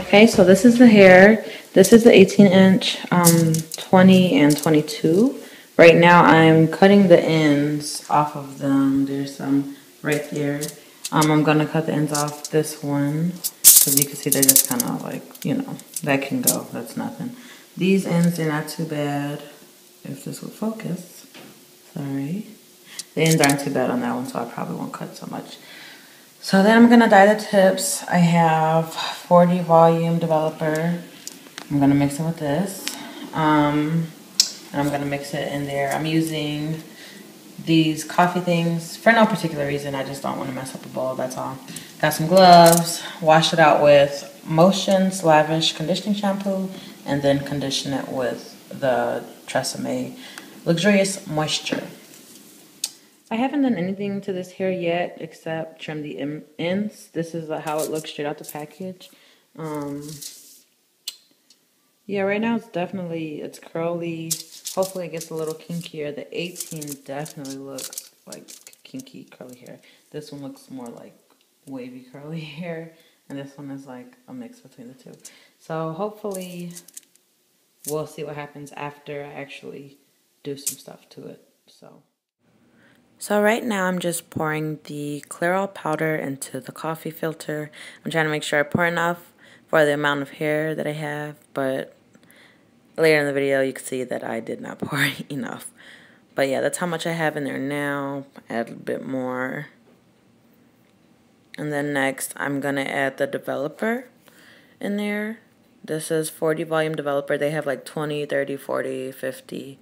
Okay, so this is the hair. This is the 18-inch, 20 and 22. Right now I'm cutting the ends off of them. There's some right there. I'm going to cut the ends off this one because you can see they're just kind of like, you know, that can go. That's nothing. These ends, they're not too bad. If this would focus. Sorry. The ends aren't too bad on that one, so I probably won't cut so much. So then I'm going to dye the tips. I have 40 volume developer. I'm going to mix it with this. And I'm going to mix it in there. I'm using these coffee things for no particular reason. I just don't want to mess up the bowl, that's all. Got some gloves. Wash it out with Motions Lavish Conditioning Shampoo. And then condition it with the Tresemme Luxurious Moisture. I haven't done anything to this hair yet except trim the ends. This is how it looks straight out the package. Yeah, right now it's curly. Hopefully it gets a little kinkier. The 18 definitely looks like kinky curly hair. This one looks more like wavy curly hair. And this one is like a mix between the two. So hopefully we'll see what happens after I actually do some stuff to it. So right now I'm just pouring the clear all powder into the coffee filter. I'm trying to make sure I pour enough for the amount of hair that I have, but later in the video you can see that I did not pour enough. But yeah, that's how much I have in there now. Add a bit more. And then next I'm going to add the developer in there. This is 40 volume developer. They have like 20, 30, 40, 50.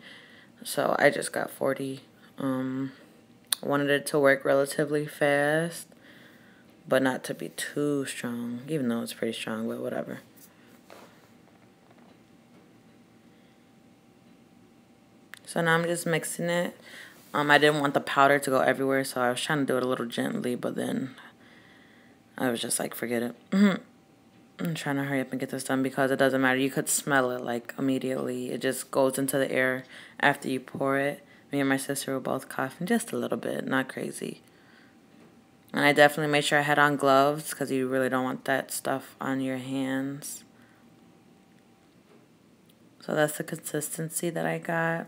So I just got 40. Wanted it to work relatively fast, but not to be too strong, even though it's pretty strong, but whatever. So now I'm just mixing it. I didn't want the powder to go everywhere, so I was trying to do it a little gently, but then I was just like, forget it. I'm trying to hurry up and get this done because it doesn't matter. You could smell it like immediately. It just goes into the air after you pour it. Me and my sister were both coughing just a little bit, not crazy. And I definitely made sure I had on gloves because you really don't want that stuff on your hands. So that's the consistency that I got.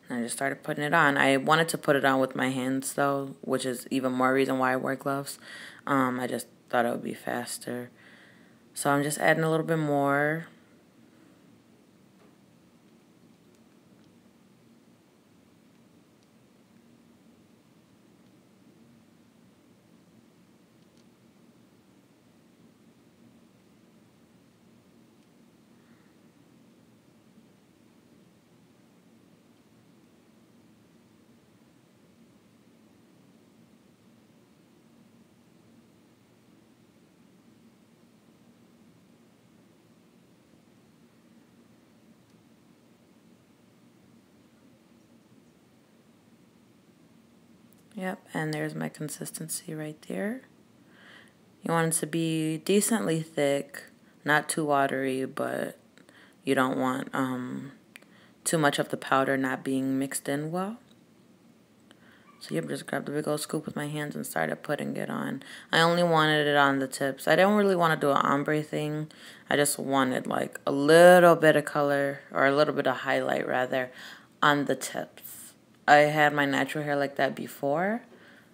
And I just started putting it on. I wanted to put it on with my hands though, which is even more reason why I wear gloves. I just thought it would be faster. So I'm just adding a little bit more. Yep, and there's my consistency right there. You want it to be decently thick, not too watery, but you don't want too much of the powder not being mixed in well. So yep, just grabbed a big old scoop with my hands and started putting it on. I only wanted it on the tips. I didn't really want to do an ombre thing. I just wanted like a little bit of color, or a little bit of highlight rather, on the tips. I had my natural hair like that before.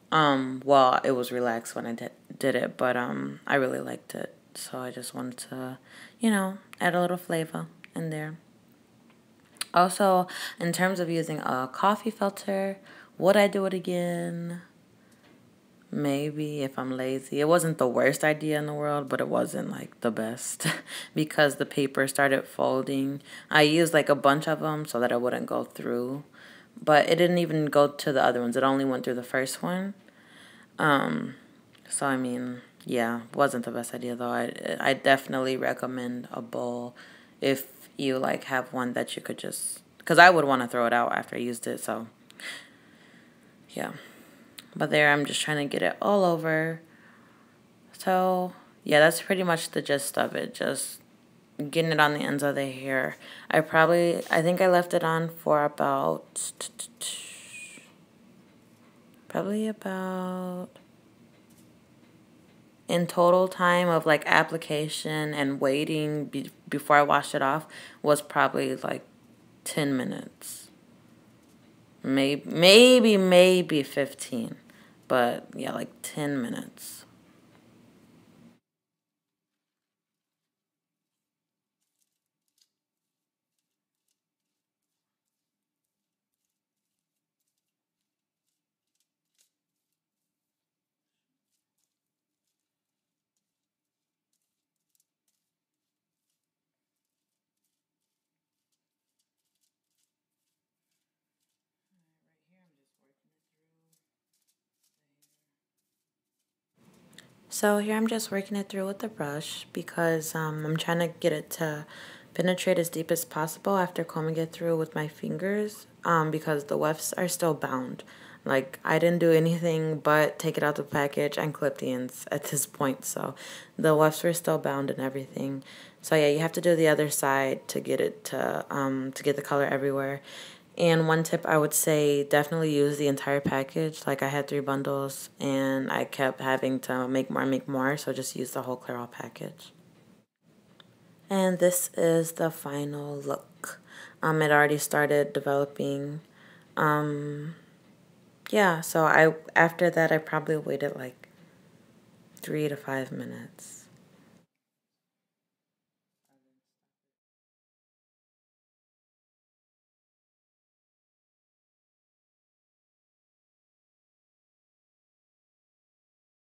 Well, it was relaxed when I did it, but I really liked it. So I just wanted to, you know, add a little flavor in there. Also, in terms of using a coffee filter, would I do it again? Maybe, if I'm lazy. It wasn't the worst idea in the world, but it wasn't like the best because the paper started folding. I used like a bunch of them so that it wouldn't go through. But it didn't even go to the other ones. It only went through the first one. So, I mean, yeah, wasn't the best idea, though. I definitely recommend a bowl if you, like, have one that you could just... Because I would want to throw it out after I used it, so... Yeah. But there, I'm just trying to get it all over. So, yeah, that's pretty much the gist of it. Just getting it on the ends of the hair. I think I left it on for about, probably about in total time of like application and waiting before I washed it off was probably like 10 minutes. Maybe 15. But yeah, like 10 minutes. So here I'm just working it through with the brush because I'm trying to get it to penetrate as deep as possible after combing it through with my fingers because the wefts are still bound. Like, I didn't do anything but take it out the package and clip the ends at this point, so the wefts were still bound and everything. So yeah, you have to do the other side to get it to get the color everywhere. And one tip I would say, definitely use the entire package. Like, I had 3 bundles and I kept having to make more, so just use the whole clear all package. And this is the final look. It already started developing. Yeah, so after that I probably waited like 3 to 5 minutes.